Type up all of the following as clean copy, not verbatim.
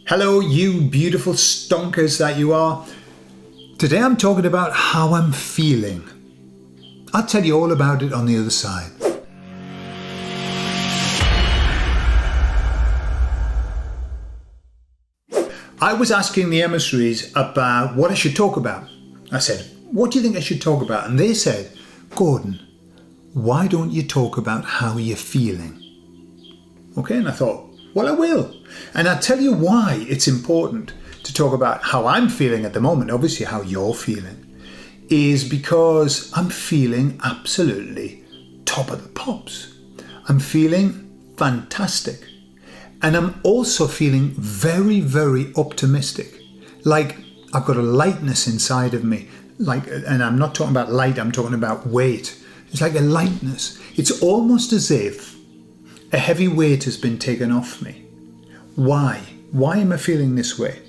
Hello, you beautiful stonkers that you are. Today I'm talking about how I'm feeling. I'll tell you all about it on the other side. I was asking the emissaries about what I should talk about. I said, what do you think I should talk about? And they said, Gordon, why don't you talk about how you're feeling? Okay, and I thought, well, I will. And I'll tell you why it's important to talk about how I'm feeling at the moment, obviously how you're feeling, is because I'm feeling absolutely top of the pops. I'm feeling fantastic. And I'm also feeling very, very optimistic. Like I've got a lightness inside of me. And I'm not talking about light, I'm talking about weight. It's like a lightness. It's almost as if a heavy weight has been taken off me. Why? Why am I feeling this way?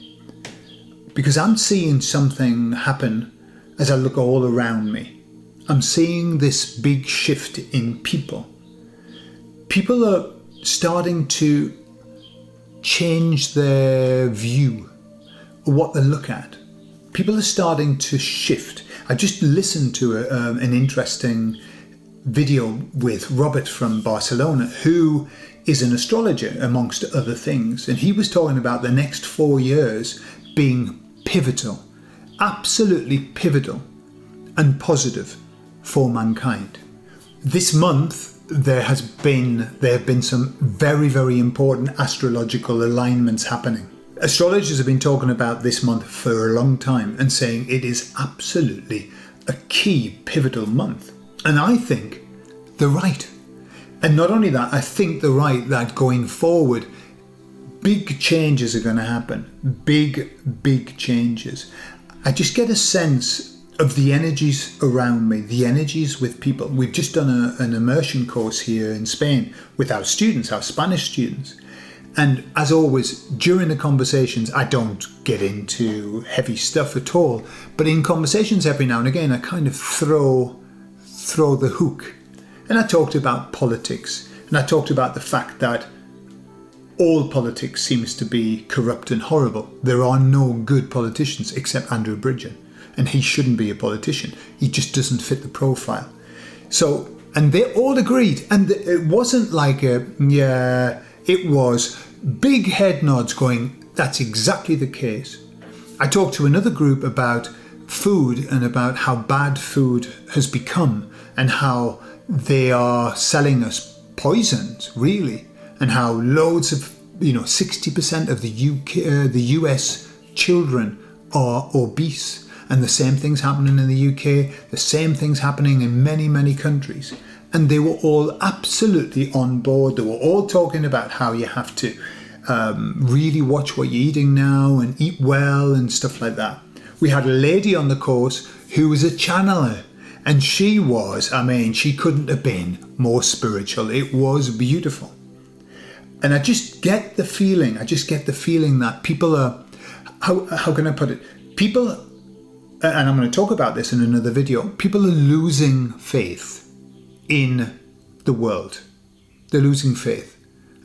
Because I'm seeing something happen as I look all around me. I'm seeing this big shift in people. People are starting to change their view of what they look at. People are starting to shift. I just listened to an interesting video with Robert from Barcelona, who is an astrologer amongst other things, and he was talking about the next 4 years being pivotal, absolutely pivotal and positive for mankind. This month there have been some very, very important astrological alignments happening. Astrologers have been talking about this month for a long time and saying it is absolutely a key pivotal month. And I think they're right. And not only that, I think they're right that going forward, big changes are going to happen. Big changes. I just get a sense of the energies around me, the energies with people. We've just done an immersion course here in Spain with our students, our Spanish students. And as always, during the conversations, I don't get into heavy stuff at all. But in conversations every now and again, I kind of throw the hook. And I talked about politics. And I talked about the fact that all politics seems to be corrupt and horrible. There are no good politicians except Andrew Bridgen. And he shouldn't be a politician. He just doesn't fit the profile. So, and they all agreed. And it wasn't like it was big head nods going, that's exactly the case. I talked to another group about food and about how bad food has become and how they are selling us poisons, really, and how loads of, 60% of the US children are obese. And the same thing's happening in the UK, the same thing's happening in many, many countries. And they were all absolutely on board. They were all talking about how you have to really watch what you're eating now and eat well and stuff like that. We had a lady on the course who was a channeler. And she couldn't have been more spiritual. It was beautiful. And I just get the feeling that people are, how can I put it? People, and I'm going to talk about this in another video, people are losing faith in the world. They're losing faith.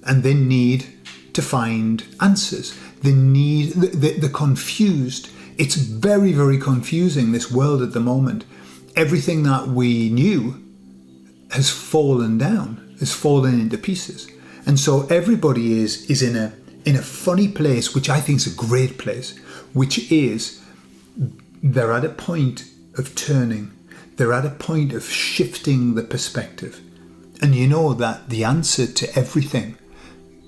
And they need to find answers. They're confused. It's very, very confusing, this world at the moment. Everything that we knew has fallen down, has fallen into pieces. And so everybody is in a funny place, which I think is a great place, which is they're at a point of turning. They're at a point of shifting the perspective. And you know that the answer to everything,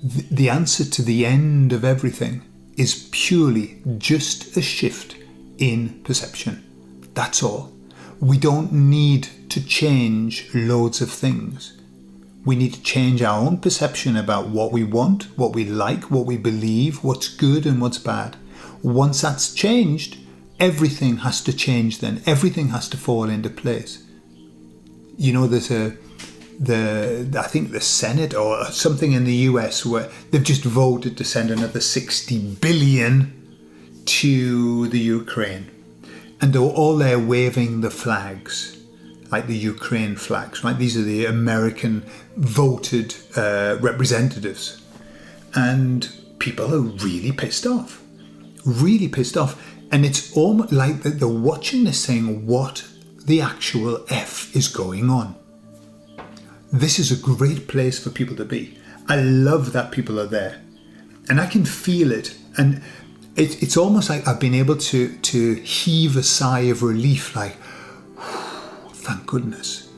the answer to the end of everything is purely just a shift in perception. That's all. We don't need to change loads of things. We need to change our own perception about what we want, what we like, what we believe, what's good and what's bad. Once that's changed, everything has to change then. Everything has to fall into place. There's I think the Senate or something in the US where they've just voted to send another 60 billion to the Ukraine. And they're all there waving the flags, like the Ukraine flags, right? These are the American voted representatives. And people are really pissed off. Really pissed off. And it's almost like they're watching this saying, what the actual F is going on? This is a great place for people to be. I love that people are there. And I can feel it. And it's almost like I've been able to heave a sigh of relief, like, thank goodness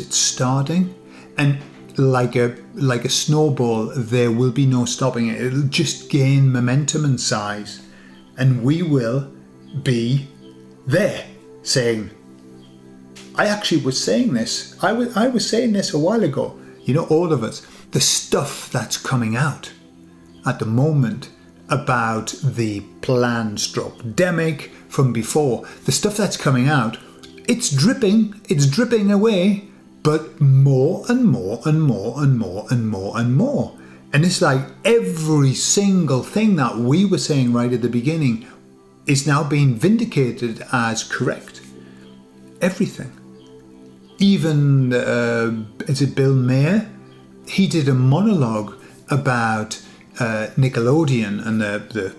it's starting. And like a snowball, there will be no stopping it. It'll just gain momentum and size. And we will be there saying, I actually was saying this. I was saying this a while ago. You know, all of us, the stuff that's coming out at the moment about the planned stroke-demic from before, the stuff that's coming out, it's dripping away, but more and more and more and more and more and more. And it's like every single thing that we were saying right at the beginning is now being vindicated as correct. Everything. Even, is it Bill Maher? He did a monologue about Nickelodeon and the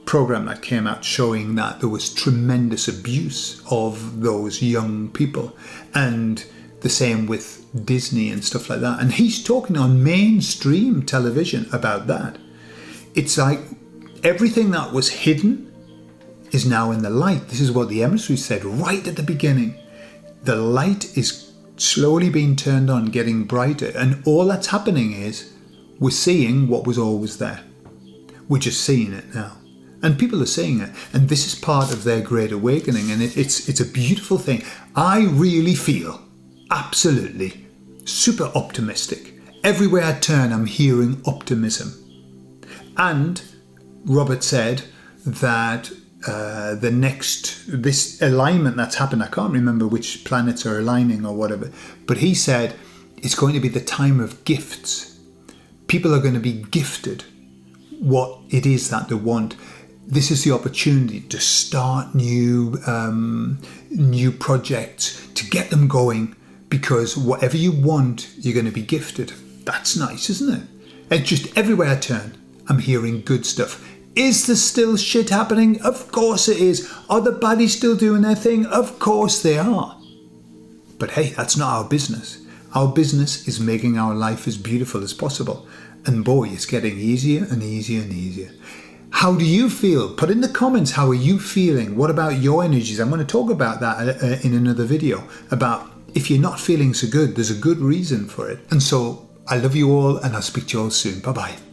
program that came out showing that there was tremendous abuse of those young people. And the same with Disney and stuff like that. And he's talking on mainstream television about that. It's like everything that was hidden is now in the light. This is what the emissary said right at the beginning. The light is slowly being turned on, getting brighter. And all that's happening is we're seeing what was always there. We're just seeing it now. And people are seeing it. And this is part of their great awakening. And it's a beautiful thing. I really feel absolutely super optimistic. Everywhere I turn, I'm hearing optimism. And Robert said that this alignment that's happened, I can't remember which planets are aligning or whatever, but he said it's going to be the time of gifts. People are going to be gifted what it is that they want. This is the opportunity to start new projects, to get them going, because whatever you want, you're going to be gifted. That's nice, isn't it? And just everywhere I turn, I'm hearing good stuff. Is there still shit happening? Of course it is. Are the baddies still doing their thing? Of course they are. But hey, that's not our business. Our business is making our life as beautiful as possible. And boy, it's getting easier and easier and easier. How do you feel? Put in the comments, how are you feeling? What about your energies? I'm going to talk about that in another video, about if you're not feeling so good, there's a good reason for it. And so I love you all, and I'll speak to you all soon. Bye-bye.